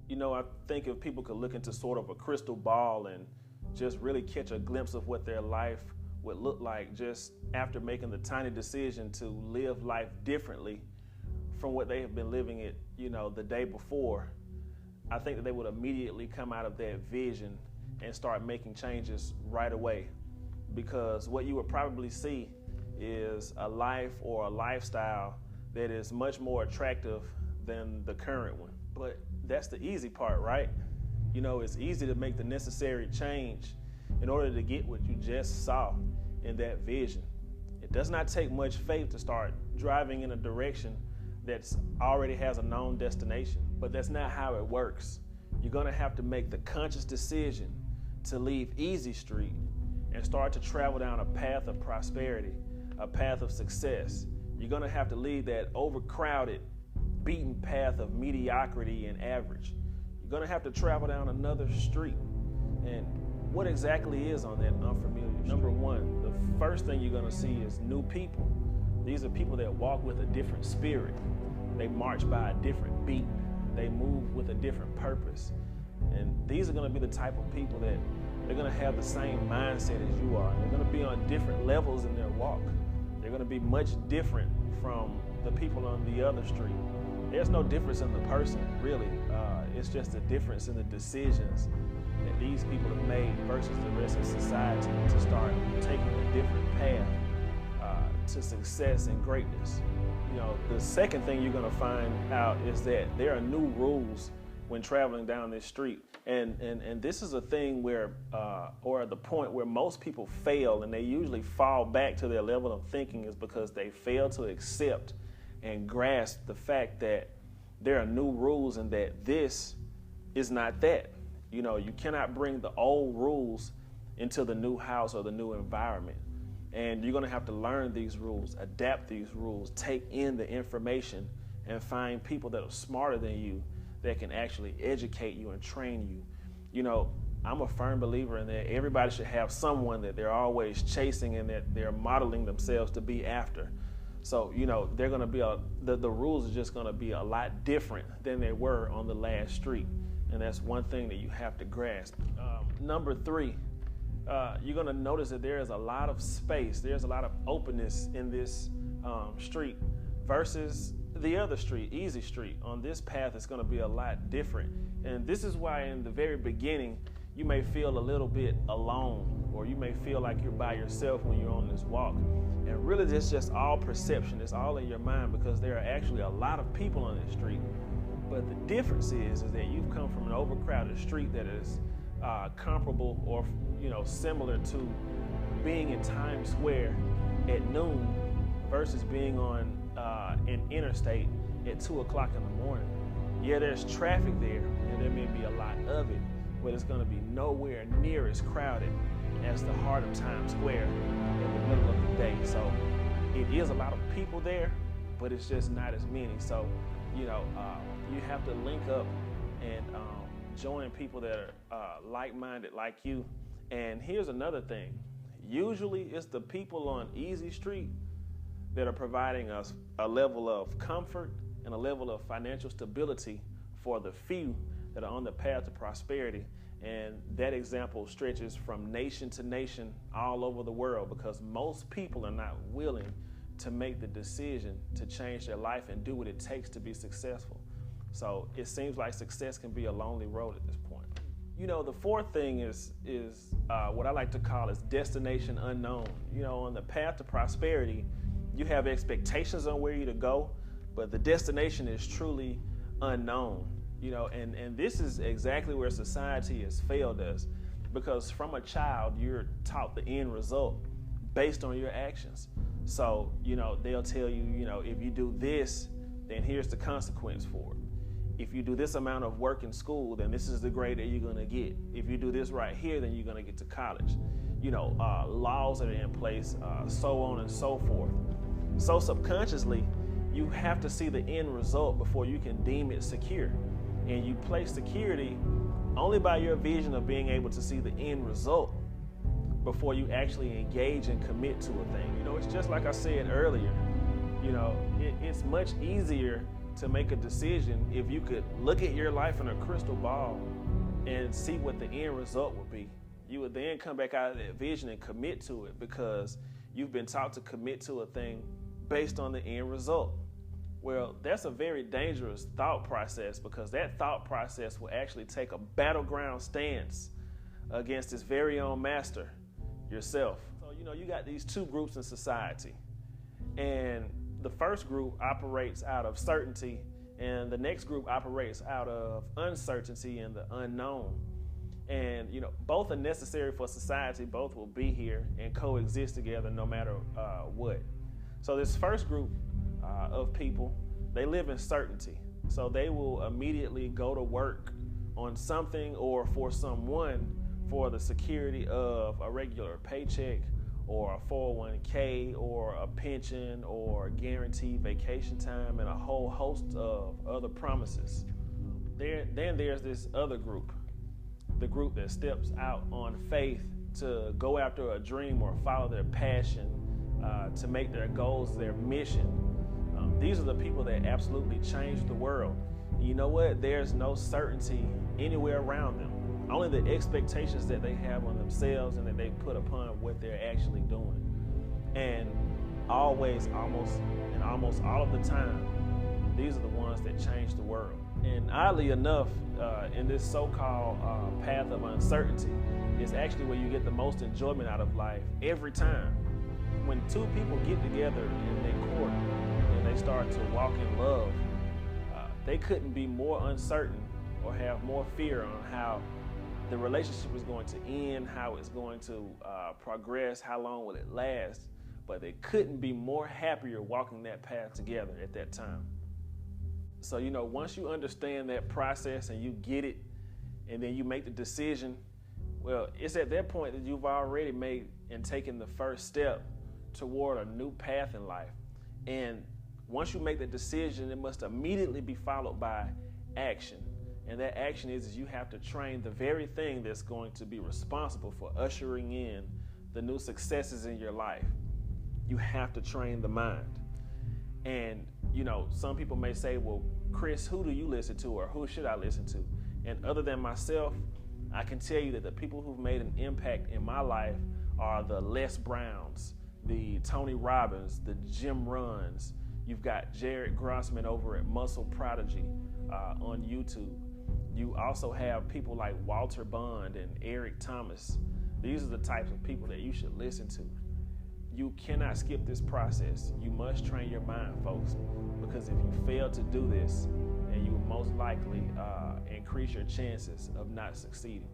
You know, I think if people could look into sort of a crystal ball and just really catch a glimpse of what their life would look like just after making the tiny decision to live life differently from what they have been living it, the day before, I think that they would immediately come out of that vision and start making changes right away. Because what you would probably see is a life or a lifestyle that is much more attractive than the current one. But that's the easy part, right? It's easy to make the necessary change in order to get what you just saw in that vision. It does not take much faith to start driving in a direction that already has a known destination, but that's not how it works. You're gonna have to make the conscious decision to leave easy street and start to travel down a path of prosperity, a path of success. You're gonna have to leave that overcrowded, beaten path of mediocrity and average. You're gonna have to travel down another street. And what exactly is on that unfamiliar street? Number one, the first thing you're gonna see is new people. These are people that walk with a different spirit. They march by a different beat. They move with a different purpose. And these are gonna be the type of people that they're gonna have the same mindset as you are. They're gonna be on different levels in their walk. They're gonna be much different from the people on the other street. There's no difference in the person, really. It's just a difference in the decisions that these people have made versus the rest of society to start taking a different path to success and greatness. The second thing you're gonna find out is that there are new rules when traveling down this street. And this is a thing where, or the point where most people fail, and they usually fall back to their level of thinking, is because they fail to accept and grasp the fact that there are new rules and that this is not that. You cannot bring the old rules into the new house or the new environment. And you're gonna have to learn these rules, adapt these rules, take in the information, and find people that are smarter than you that can actually educate you and train you. I'm a firm believer in that everybody should have someone that they're always chasing and that they're modeling themselves to be after. So, they're gonna be the rules are just gonna be a lot different than they were on the last street. And that's one thing that you have to grasp. Number three, you're gonna notice that there is a lot of space. There's a lot of openness in this street versus the other street, Easy Street. On this path, it's gonna be a lot different. And this is why in the very beginning, you may feel a little bit alone, or you may feel like you're by yourself when you're on this walk. And really, it's just all perception. It's all in your mind, because there are actually a lot of people on this street. But the difference is that you've come from an overcrowded street that is comparable or similar to being in Times Square at noon versus being on an interstate at 2 o'clock in the morning. Yeah, there's traffic there, and there may be a lot of it, but it's going to be nowhere near as crowded as the heart of Times Square in the middle of the day. So it is a lot of people there, but it's just not as many. So you have to link up and join people that are like-minded like you. And here's another thing. Usually it's the people on Easy Street that are providing us a level of comfort and a level of financial stability for the few that are on the path to prosperity. And that example stretches from nation to nation all over the world, because most people are not willing to make the decision to change their life and do what it takes to be successful. So it seems like success can be a lonely road at this point. The fourth thing is what I like to call is destination unknown. On the path to prosperity, you have expectations on where you're to go, but the destination is truly unknown. And this is exactly where society has failed us, because from a child, you're taught the end result based on your actions. So, they'll tell you, if you do this, then here's the consequence for it. If you do this amount of work in school, then this is the grade that you're gonna get. If you do this right here, then you're gonna get to college. Laws that are in place, so on and so forth. So subconsciously, you have to see the end result before you can deem it secure. And you place security only by your vision of being able to see the end result before you actually engage and commit to a thing. It's just like I said earlier, it's much easier to make a decision if you could look at your life in a crystal ball and see what the end result would be. You would then come back out of that vision and commit to it, because you've been taught to commit to a thing based on the end result. Well, that's a very dangerous thought process, because that thought process will actually take a battleground stance against its very own master, yourself. So, you got these two groups in society, and the first group operates out of certainty, and the next group operates out of uncertainty and the unknown. And both are necessary for society. Both will be here and coexist together no matter what. So this first group of people, they live in certainty. So they will immediately go to work on something or for someone for the security of a regular paycheck, or a 401k, or a pension, or guaranteed vacation time, and a whole host of other promises. Then there's this other group, the group that steps out on faith to go after a dream or follow their passion, to make their goals their mission. These are the people that absolutely change the world. You know what? There's no certainty anywhere around them. Only the expectations that they have on themselves and that they put upon what they're actually doing. And almost all of the time, these are the ones that change the world. And oddly enough, in this so-called path of uncertainty, is actually where you get the most enjoyment out of life every time. When two people get together and they court and they start to walk in love, they couldn't be more uncertain or have more fear on how the relationship is going to end, how it's going to progress, how long will it last, but they couldn't be more happier walking that path together at that time. So, once you understand that process and you get it, and then you make the decision, well, it's at that point that you've already made and taken the first step toward a new path in life. And once you make the decision, it must immediately be followed by action. And that action is you have to train the very thing that's going to be responsible for ushering in the new successes in your life. You have to train the mind. And, some people may say, well, Chris, who do you listen to, or who should I listen to? And other than myself, I can tell you that the people who've made an impact in my life are the Les Browns, the Tony Robbins, the Jim Runs. You've got Jared Grossman over at Muscle Prodigy on YouTube. You also have people like Walter Bond and Eric Thomas. These are the types of people that you should listen to. You cannot skip this process. You must train your mind, folks, because if you fail to do this, then you will most likely increase your chances of not succeeding.